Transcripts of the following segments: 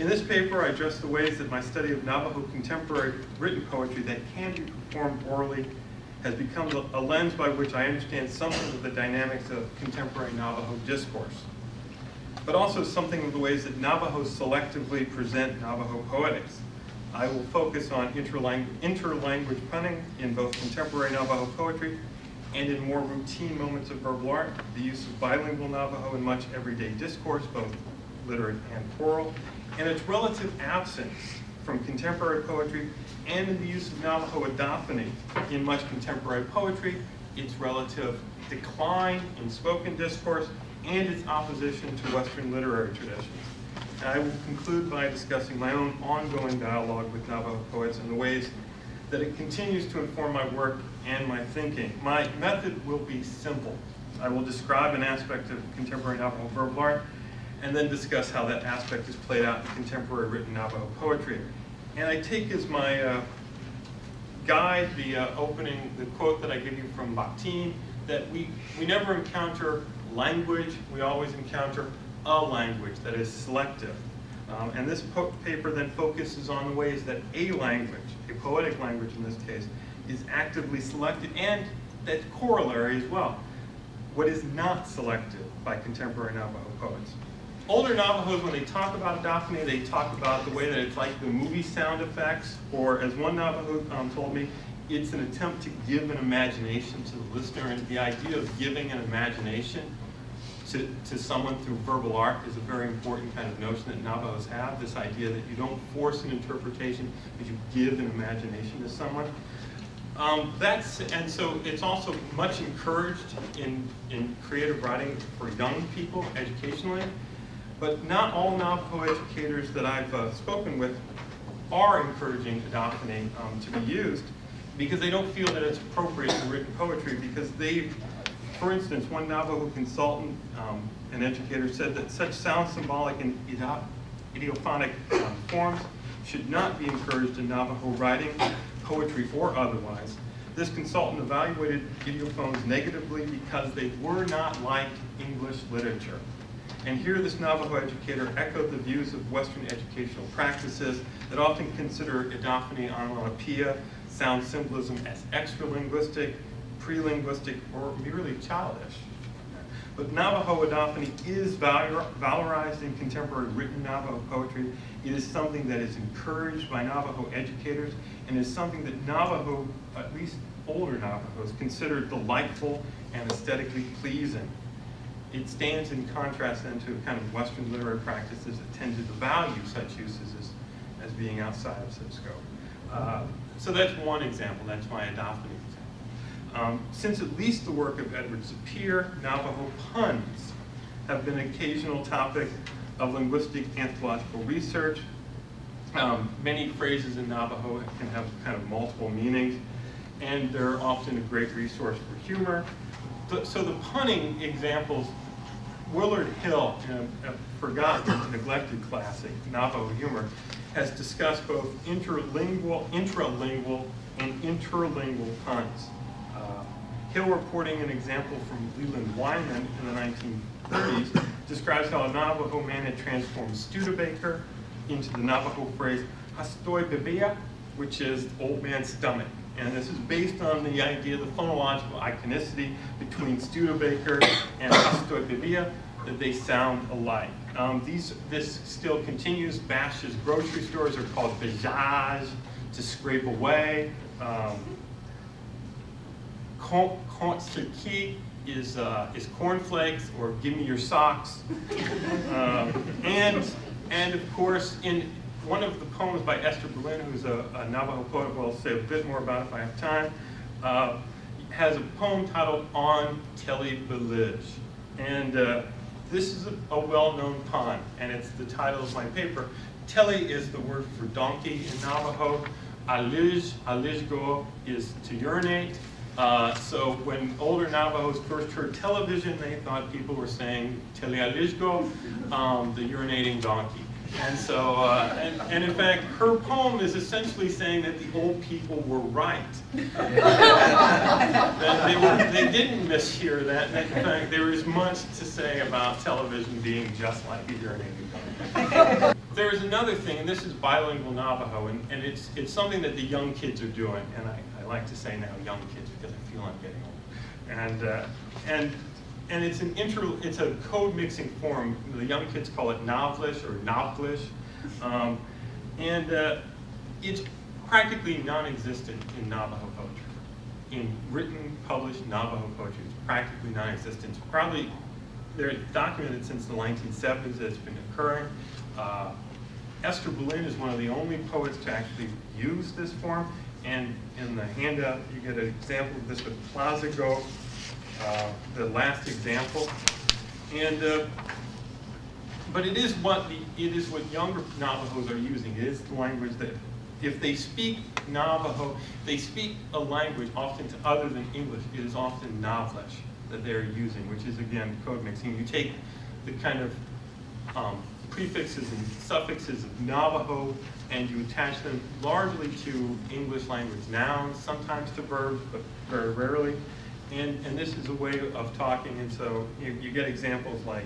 In this paper, I address the ways that my study of Navajo contemporary written poetry that can be performed orally has become a lens by which I understand something of the dynamics of contemporary Navajo discourse, but also something of the ways that Navajos selectively present Navajo poetics. I will focus on interlanguage punning in both contemporary Navajo poetry and in more routine moments of verbal art, the use of bilingual Navajo in much everyday discourse, both literate and oral, and its relative absence from contemporary poetry, and in the use of Navajo adophony in much contemporary poetry, its relative decline in spoken discourse, and its opposition to Western literary traditions. And I will conclude by discussing my own ongoing dialogue with Navajo poets and the ways that it continues to inform my work and my thinking. My method will be simple. I will describe an aspect of contemporary Navajo verbal art, and then discuss how that aspect is played out in contemporary written Navajo poetry. And I take as my guide the quote that I give you from Bakhtin, that we never encounter language, we always encounter a language that is selective. And this paper then focuses on the ways that a language, a poetic language in this case, is actively selected, and that corollary as well, what is not selected by contemporary Navajo poets. Older Navajos, when they talk about adophony, they talk about the way that it's like the movie sound effects, or as one Navajo told me, it's an attempt to give an imagination to the listener, and the idea of giving an imagination to someone through verbal art is a very important kind of notion that Navajos have, this idea that you don't force an interpretation, but you give an imagination to someone. And so it's also much encouraged in creative writing for young people educationally, but not all Navajo educators that I've spoken with are encouraging adophony to be used, because they don't feel that it's appropriate in written poetry, because for instance, one Navajo consultant, an educator, said that such sound symbolic and idiophonic forms should not be encouraged in Navajo writing, poetry, or otherwise. This consultant evaluated idiophones negatively because they were not like English literature. And here this Navajo educator echoed the views of Western educational practices that often consider adophony, onomatopoeia, sound symbolism as extra-linguistic, pre-linguistic, or merely childish. But Navajo adophony is valorized in contemporary written Navajo poetry. It is something that is encouraged by Navajo educators, and is something that Navajo, at least older Navajos, consider delightful and aesthetically pleasing. It stands in contrast then to kind of Western literary practices that tend to devalue such uses as being outside of such scope. So that's one example, that's my adophony example. Since at least the work of Edward Sapir, Navajo puns have been an occasional topic of linguistic anthropological research. Many phrases in Navajo can have kind of multiple meanings, and they're often a great resource for humor. So the punning examples, Willard Hill, in a forgotten, neglected classic, Navajo humor, has discussed both intralingual, and interlingual puns. Hill, reporting an example from Leland Wyman in the 1930s, describes how a Navajo man had transformed Studebaker into the Navajo phrase "hastoy bebia," which is old man's stomach. And this is based on the idea, the phonological iconicity between Studebaker and hastoy bebia, that they sound alike. This still continues. Bash's grocery stores are called bejaj, to scrape away. Kontsaki is cornflakes, or give me your socks. And of course, in one of the poems by Esther Berlin, who's a Navajo poet, who I'll say a bit more about if I have time, has a poem titled On Teli Belij. And this is a well-known pun, and it's the title of my paper. Teli is the word for donkey in Navajo. Alijgo is to urinate. So when older Navajos first heard television, they thought people were saying Teli Alijgo, the urinating donkey. And so, and in fact, her poem is essentially saying that the old people were right. That they didn't mishear that. And in fact, there is much to say about television being just like a urinating donkey. there is another thing, and this is bilingual Navajo, and it's something that the young kids are doing, and I like to say now young kids because I feel I'm getting old. And it's a code mixing form. The young kids call it Novlish or Novglish, it's practically non-existent in Navajo poetry. In written, published Navajo poetry, it's practically non-existent. Probably they're documented since the 1970s that it's been occurring. Esther Boleyn is one of the only poets to actually use this form, and in the handout you get an example of this with Plazago, the last example. But it is what younger Navajos are using. It is the language that, if they speak Navajo, they speak a language often other than English. It is often Novlish that they're using, which is again code mixing. You take the kind of prefixes and suffixes of Navajo and you attach them largely to English language nouns, sometimes to verbs, but very rarely. And this is a way of talking, and so you get examples like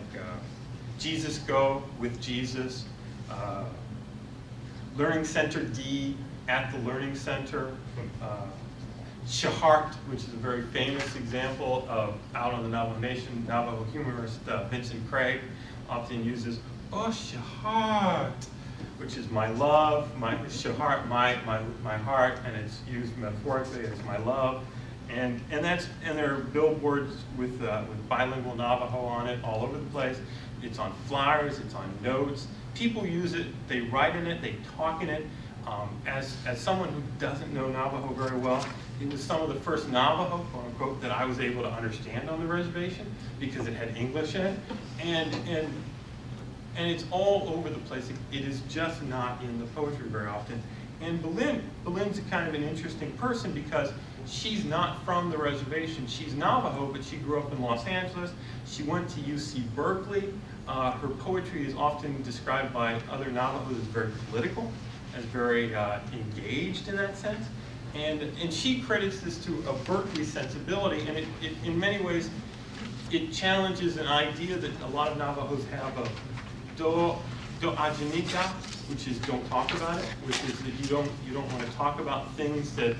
Jesus go with Jesus, Learning Center D at the Learning Center, Shahart, which is a very famous example of out on the Navajo Nation. Navajo humorist Vincent Craig often uses "Oh Shahart," which is my love, Shahart, my heart, and it's used metaphorically as my love. And there are billboards with bilingual Navajo on it all over the place. It's on flyers, it's on notes. People use it, they write in it, they talk in it. As someone who doesn't know Navajo very well, it was some of the first Navajo, quote unquote, that I was able to understand on the reservation because it had English in it. And it's all over the place. It is just not in the poetry very often. And Boleyn's kind of an interesting person because she's not from the reservation. She's Navajo, but she grew up in Los Angeles. She went to UC Berkeley. Her poetry is often described by other Navajos as very political, as very engaged in that sense. And she credits this to a Berkeley sensibility, and it in many ways, it challenges an idea that a lot of Navajos have of do ajanika, which is don't talk about it, which is that you don't want to talk about things that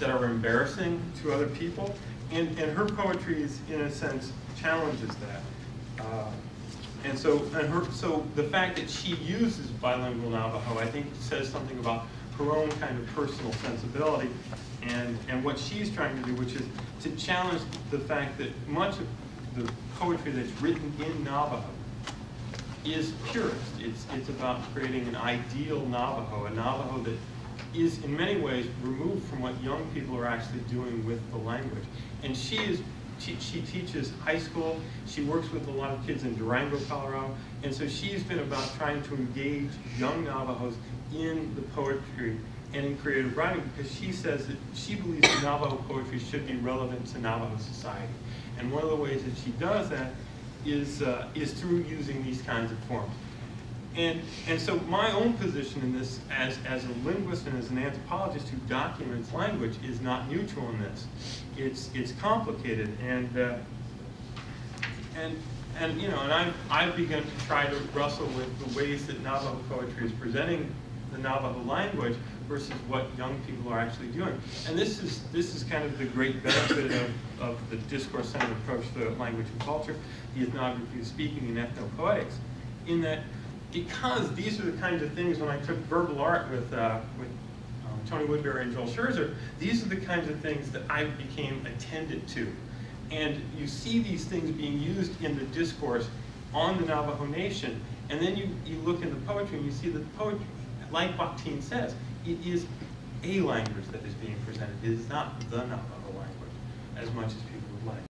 are embarrassing to other people. And her poetry is, in a sense, challenges that. So the fact that she uses bilingual Navajo, I think, says something about her own kind of personal sensibility and what she's trying to do, which is to challenge the fact that much of the poetry that's written in Navajo is purist. It's about creating an ideal Navajo, a Navajo that is in many ways removed from what young people are actually doing with the language. And she teaches high school. She works with a lot of kids in Durango, Colorado. And so she's been about trying to engage young Navajos in the poetry and in creative writing, because she says that she believes that Navajo poetry should be relevant to Navajo society. And one of the ways that she does that is through using these kinds of forms. And so my own position in this as a linguist and as an anthropologist who documents language is not neutral in this. It's complicated, and I've begun to try to wrestle with the ways that Navajo poetry is presenting the Navajo language versus what young people are actually doing. And this is kind of the great benefit of the discourse-centered approach to language and culture, the ethnography of speaking and ethnopoetics, in that because these are the kinds of things, when I took verbal art with Tony Woodbury and Joel Scherzer, these are the kinds of things that I became attended to. And you see these things being used in the discourse on the Navajo Nation, and then you look in the poetry and you see that the poetry, like Bakhtin says, it is a language that is being presented. It is not the Navajo language, as much as people would like.